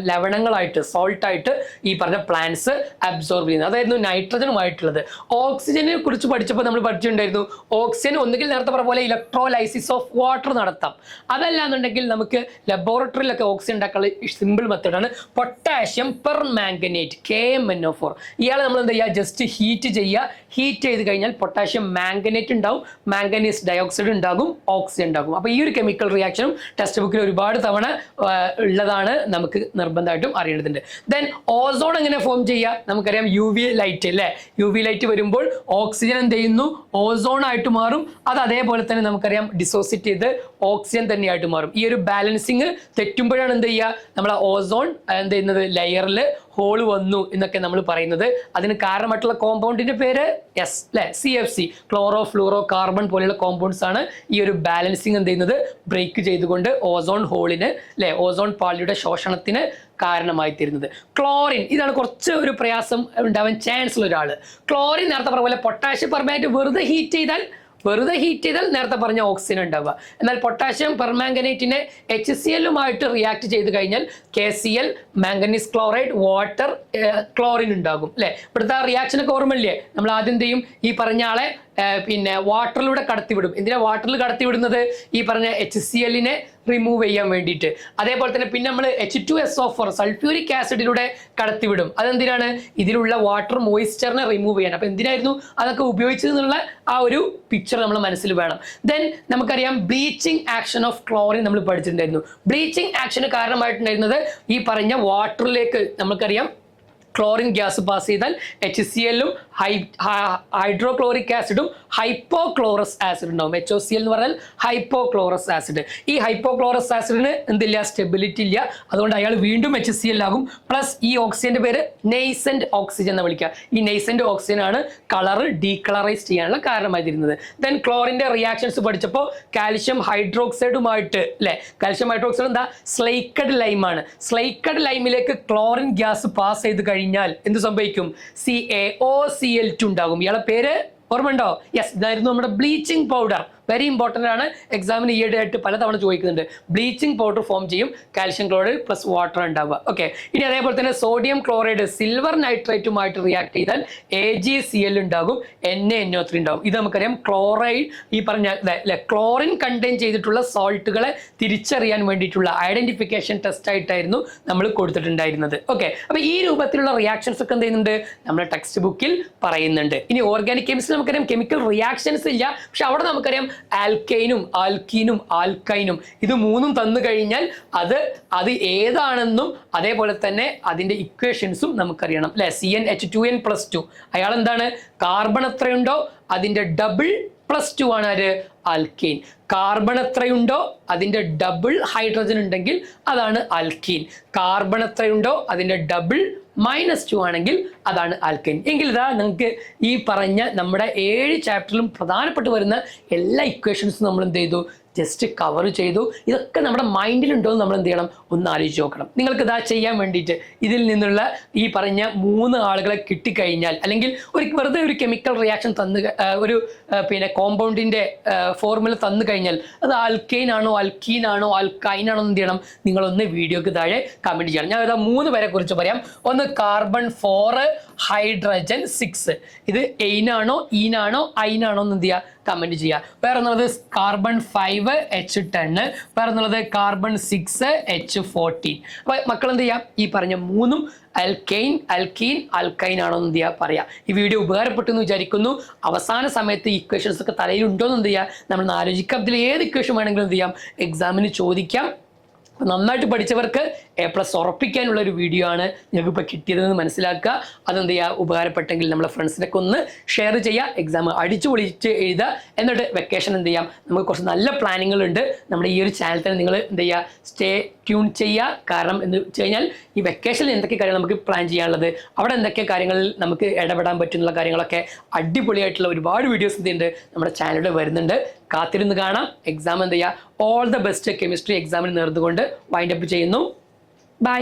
ലവണങ്ങളായിട്ട് സോൾട്ടായിട്ട് ഈ പറഞ്ഞ പ്ലാന്റ്സ് അബ്സോർബ് ചെയ്യുന്നത്. അതായിരുന്നു നൈട്രജനുമായിട്ടുള്ളത്. ഓക്സിജനെ കുറിച്ച് പഠിച്ചപ്പോൾ നമ്മൾ പഠിച്ചിട്ടുണ്ടായിരുന്നു, ഓക്സിജൻ ഒന്നുകിൽ നേരത്തെ പറഞ്ഞ പോലെ ഇലക്ട്രോലൈസിസ് ഓഫ് വാട്ടർ നടത്താം. അതല്ല എന്നുണ്ടെങ്കിൽ നമുക്ക് ലബോറട്ടറിയിലൊക്കെ ഓക്സിജൻ ഉണ്ടാക്കാനുള്ള സിമ്പിൾ മെത്തേഡാണ് പൊട്ടാഷ്യം പെർ മാംഗനേറ്റ്, KMnO4. ഇയാളെ നമ്മൾ എന്താ ചെയ്യുക, ജസ്റ്റ് ഹീറ്റ് ചെയ്യുക. ഹീറ്റ് ചെയ്ത് കഴിഞ്ഞാൽ പൊട്ടാഷ്യം മാംഗനേറ്റ് ഉണ്ടാവും, മാംഗനീസ് ഡയോക്സൈഡ് ഉണ്ടാകും, ഓക്സിജൻ ഉണ്ടാകും. അപ്പോൾ ഈ ഒരു കെമിക്കൽ റിയാക്ഷനും ടെക്സ്റ്റ് ബുക്കിൽ ഒരുപാട് തവണ ഉള്ളതാണ്, നമുക്ക് നിർബന്ധമായിട്ടും അറിയേണ്ടതുണ്ട്. ദെൻ ഓസോൺ എങ്ങനെ ഫോം ചെയ്യുക, നമുക്കറിയാം UV ലൈറ്റ് അല്ലേ, UV ലൈറ്റ് വരുമ്പോൾ ഓക്സിജൻ എന്ത് ചെയ്യുന്നു, ഓസോൺ ആയിട്ട് മാറും. അത് അതേപോലെ തന്നെ നമുക്കറിയാം ഡിസോസിയേറ്റ് ചെയ്ത് ഓക്സിജൻ തന്നെയായിട്ട് മാറും. ഈ ഒരു ബാലൻസിങ് തെറ്റുമ്പോഴാണ് എന്ത് ചെയ്യുക, നമ്മളെ ഓസോൺ എന്ത് ചെയ്യുന്നത്, ലെയറിൽ ഹോള് വന്നു എന്നൊക്കെ നമ്മൾ പറയുന്നത്. അതിന് കാരണമായിട്ടുള്ള കോമ്പൗണ്ടിന്റെ പേര് അല്ലെ, CFC, ക്ലോറോ ഫ്ലൂറോ കാർബൺ പോലെയുള്ള കോമ്പൗണ്ട്സ് ആണ് ഈ ഒരു ബാലൻസിങ് എന്ത് ചെയ്യുന്നത്, ബ്രേക്ക് ചെയ്തുകൊണ്ട് ഓസോൺ ഹോളിന് അല്ലെ, ഓസോൺ പാളിയുടെ ശോഷണത്തിന് കാരണമായി തീരുന്നത്. ക്ലോറിൻ, ഇതാണ് കുറച്ച് ഒരു പ്രയാസം ഉണ്ടാവാൻ ചാൻസ് ഉള്ള ഒരാള്. ക്ലോറിൻ നേരത്തെ പറഞ്ഞ പോലെ പൊട്ടാഷ്യം പെർമാംഗനേറ്റ് വെറുതെ ഹീറ്റ് ചെയ്താൽ നേരത്തെ പറഞ്ഞ ഓക്സിജൻ ഉണ്ടാവുക. എന്നാൽ പൊട്ടാഷ്യം പെർമാംഗനേറ്റിനെ HCl-ഉമായിട്ട് റിയാക്ട് ചെയ്ത് കഴിഞ്ഞാൽ KCl, manganese chloride, water, chlorine ഉണ്ടാകും അല്ലെ. ഇവിടുത്തെ റിയാക്ഷനൊക്കെ ഓർമ്മയില്ലേ, നമ്മൾ ആദ്യം എന്ത് ചെയ്യും, ഈ പറഞ്ഞ ആളെ പിന്നെ വാട്ടറിലൂടെ കടത്തിവിടും. എന്തിനാ വാട്ടറിൽ കടത്തിവിടുന്നത്, ഈ പറഞ്ഞ HCl-നെ റിമൂവ് ചെയ്യാൻ വേണ്ടിയിട്ട്. അതേപോലെ തന്നെ പിന്നെ നമ്മൾ H2SO4 സൾഫ്യൂരിക് ആസിഡിലൂടെ കടത്തിവിടും. അതെന്തിനാണ്, ഇതിലുള്ള വാട്ടർ മോയിസ്ചറിനെ റിമൂവ് ചെയ്യാൻ. അപ്പൊ എന്തിനായിരുന്നു അതൊക്കെ ഉപയോഗിച്ചതെന്നുള്ള ആ ഒരു പിക്ചർ നമ്മൾ മനസ്സിൽ വേണം. ദെൻ നമുക്കറിയാം ബ്ലീച്ചിങ് ആക്ഷൻ ഓഫ് ക്ലോറിൻ നമ്മൾ പഠിച്ചിട്ടുണ്ടായിരുന്നു. ബ്ലീച്ചിങ് ആക്ഷന് കാരണമായിട്ടുണ്ടായിരുന്നത് ഈ പറഞ്ഞ വാട്ടറിലേക്ക് നമുക്കറിയാം ക്ലോറിൻ ഗ്യാസ് പാസ് ചെയ്താൽ HCl-ഉം ഹൈഡ്രോക്ലോറിക് ആസിഡും ഹൈപ്പോക്ലോറസ് ആസിഡ് ഉണ്ടാവും. HOCl എന്ന് പറഞ്ഞാൽ ഹൈപ്പോക്ലോറസ് ആസിഡ്. ഈ ഹൈപ്പോക്ലോറസ് ആസിഡിന് എന്തില്ല, സ്റ്റെബിലിറ്റി ഇല്ല. അതുകൊണ്ട് അയാൾ വീണ്ടും HCl ആകും. പ്ലസ് ഈ ഓക്സിജന്റെ പേര് നെയ്സെന്റ് ഓക്സിജൻ എന്ന് വിളിക്കുക. ഈ നെയ്സെന്റ് ഓക്സിജൻ ആണ് കളറ് ഡീകളറൈസ് ചെയ്യാനുള്ള കാരണമായി തീരുന്നത്. ദെൻ ക്ലോറിന്റെ റിയാക്ഷൻസ് പഠിച്ചപ്പോൾ കാൽഷ്യം ഹൈഡ്രോക്സൈഡുമായിട്ട് അല്ലെ, കാൽഷ്യം ഹൈഡ്രോക്സൈഡ് എന്താ, slaked ലൈമാണ്. Slaked ലൈമിലേക്ക് chlorine gas pass ചെയ്ത് കഴിഞ്ഞാൽ എന്ത് സംഭവിക്കും, CaOCl2 ഉണ്ടാകും. ഇയാളെ പേര് ഓർമ്മ ഉണ്ടോ? യെസ്, ഇതായിരുന്നു നമ്മുടെ ബ്ലീച്ചിങ് പൗഡർ. വെരി ഇമ്പോർട്ടൻ്റ് ആണ്. എക്സാമിന് ഈയിടെ ആയിട്ട് പലതവണ ചോദിക്കുന്നുണ്ട്. ബ്ലീച്ചിങ് പൗഡർ ഫോം ചെയ്യും, കാൽഷ്യം ക്ലോറൈഡ് പ്ലസ് വാട്ടർ ഉണ്ടാവുക. ഓക്കെ, ഇനി അതേപോലെ തന്നെ സോഡിയം ക്ലോറൈഡ് സിൽവർ നൈട്രേറ്റുമായിട്ട് റിയാക്ട് ചെയ്താൽ AgCl ഉണ്ടാകും, NaNO3 ഉണ്ടാകും. ഇത് നമുക്കറിയാം. ക്ലോറൈഡ് ഈ പറഞ്ഞ ക്ലോറിൻ കണ്ടെയ്ൻ ചെയ്തിട്ടുള്ള സോൾട്ടുകളെ തിരിച്ചറിയാൻ വേണ്ടിയിട്ടുള്ള ഐഡന്റിഫിക്കേഷൻ ടെസ്റ്റ് ആയിട്ടായിരുന്നു നമ്മൾ കൊടുത്തിട്ടുണ്ടായിരുന്നത്. ഓക്കെ, അപ്പൊ ഈ രൂപത്തിലുള്ള റിയാക്ഷൻസ് ഒക്കെ എന്ത് ചെയ്യുന്നുണ്ട്, നമ്മുടെ ടെക്സ്റ്റ് ബുക്കിൽ പറയുന്നുണ്ട്. ഇനി ഓർഗാനിക് കെമിസ്ട്രി നമുക്കറിയാം കെമിക്കൽ റിയാക്ഷൻസ് ഇല്ല, പക്ഷെ അവിടെ നമുക്കറിയാം ആൽക്കൈനും ആൽക്കീനും ആൽക്കൈനും ഇത് മൂന്നും തന്നു കഴിഞ്ഞാൽ അത് ഏതാണെന്നും അതേപോലെ തന്നെ അതിന്റെ ഇക്വേഷൻസും നമുക്കറിയണം അല്ലെ. CnH2n+2 അയാൾ എന്താണ്, കാർബൺ എത്രയുണ്ടോ അതിന്റെ ഡബിൾ +2 ആണ് ആര്, ആൽക്കീൻ. കാർബൺ എത്രയുണ്ടോ അതിന്റെ ഡബിൾ ഹൈഡ്രജൻ ഉണ്ടെങ്കിൽ അതാണ് ആൽക്കീൻ. കാർബൺ എത്രയുണ്ടോ അതിന്റെ ഡബിൾ -2 ആണെങ്കിൽ അതാണ് ആൽക്കൈൻ. എങ്കിൽ ഇതാ നിങ്ങൾക്ക് ഈ പറഞ്ഞ നമ്മുടെ 7 ചാപ്റ്ററിലും പ്രധാനപ്പെട്ട് വരുന്ന എല്ലാ ഇക്വേഷൻസും നമ്മൾ എന്ത് ചെയ്തു, ജസ്റ്റ് കവർ ചെയ്തു. ഇതൊക്കെ നമ്മുടെ മൈൻഡിലുണ്ടോ എന്ന് നമ്മൾ എന്ത് ചെയ്യണം, ഒന്ന് ആലോചിച്ച് നോക്കണം. നിങ്ങൾക്ക് ഇതാ ചെയ്യാൻ വേണ്ടിയിട്ട് ഇതിൽ നിന്നുള്ള ഈ പറഞ്ഞ 3 ആളുകളെ കിട്ടിക്കഴിഞ്ഞാൽ, അല്ലെങ്കിൽ വെറുതെ ഒരു കെമിക്കൽ റിയാക്ഷൻ പിന്നെ കോമ്പൗണ്ടിന്റെ ഫോർമുല തന്നു കഴിഞ്ഞാൽ അത് ആൽക്കൈൻ ആണോ ആൽക്കീൻ ആണോ ആൽക്കൈൻ ആണോ എന്ത് ചെയ്യണം, നിങ്ങളൊന്ന് വീഡിയോക്ക് താഴെ കമന്റ് ചെയ്യണം. ഞാൻ ഇതാ 3 പേരെ കുറിച്ച് പറയാം. ഒന്ന് കാർബൺ 4 ഹൈഡ്രജൻ 6, ഇത് എയിനാണോ ഈനാണോ ഐനാണോ എന്ന് എന്ത് ചെയ്യുക, കമന്റ് ചെയ്യുക. വേറെ എന്നുള്ളത് കാർബൺ 5 H10, വേറെ എന്നുള്ളത് കാർബൺ 6 H14. അപ്പൊ മക്കൾ എന്ത് ചെയ്യാം, ഈ പറഞ്ഞ 3ഉം ആൽക്കൈൻ ആൽക്കീൻ ആൽക്കൈൻ ആണോ എന്ന് എന്ത് ചെയ്യുക, പറയാം. ഈ വീഡിയോ ഉപകാരപ്പെട്ടു എന്ന് വിചാരിക്കുന്നു. അവസാന സമയത്ത് ഇക്വേഷൻസ് ഒക്കെ തലയിലുണ്ടോ എന്ന് എന്ത് ചെയ്യുക, നമ്മൾ ആലോചിക്കാം. ഇതിൽ ഏത് ഇക്വേഷൻ വേണമെങ്കിലും എന്ത് ചെയ്യാം, എക്സാമിന് ചോദിക്കാം. നന്നായിട്ട് പഠിച്ചവർക്ക് A+ ഉറപ്പിക്കാനുള്ള ഒരു വീഡിയോ ആണ് നിങ്ങൾക്ക് ഇപ്പോൾ കിട്ടിയതെന്ന് മനസ്സിലാക്കുക. അതെന്ത് ചെയ്യുക, ഉപകാരപ്പെട്ടെങ്കിൽ നമ്മളെ ഫ്രണ്ട്സിനൊക്കെ ഒന്ന് ഷെയർ ചെയ്യുക. എക്സാം അടിച്ചു പൊളിച്ച് എഴുതുക. എന്നിട്ട് വെക്കേഷൻ എന്ത് ചെയ്യാം, നമുക്ക് കുറച്ച് നല്ല പ്ലാനിങ്ങുകളുണ്ട്. നമ്മുടെ ഈ ഒരു ചാനൽ തന്നെ നിങ്ങൾ എന്ത് ചെയ്യുക, സ്റ്റേ ട്യൂൺ ചെയ്യുക. കാരണം എന്ന് വെച്ച് കഴിഞ്ഞാൽ ഈ വെക്കേഷനിൽ എന്തൊക്കെ കാര്യങ്ങൾ നമുക്ക് പ്ലാൻ ചെയ്യാനുള്ളത്, അവിടെ എന്തൊക്കെ കാര്യങ്ങളിൽ നമുക്ക് ഇടപെടാൻ പറ്റുന്ന കാര്യങ്ങളൊക്കെ അടിപൊളിയായിട്ടുള്ള ഒരുപാട് വീഡിയോസ് എന്തുണ്ട് നമ്മുടെ ചാനലിൽ വരുന്നുണ്ട്. കാത്തിരുന്ന് കാണാം. എക്സാം എന്ത് ചെയ്യുക, ഓൾ ദ ബെസ്റ്റ് കെമിസ്ട്രി എക്സാമിന് നേർന്നുകൊണ്ട് വൈൻഡപ്പ് ചെയ്യുന്നു. ബൈ.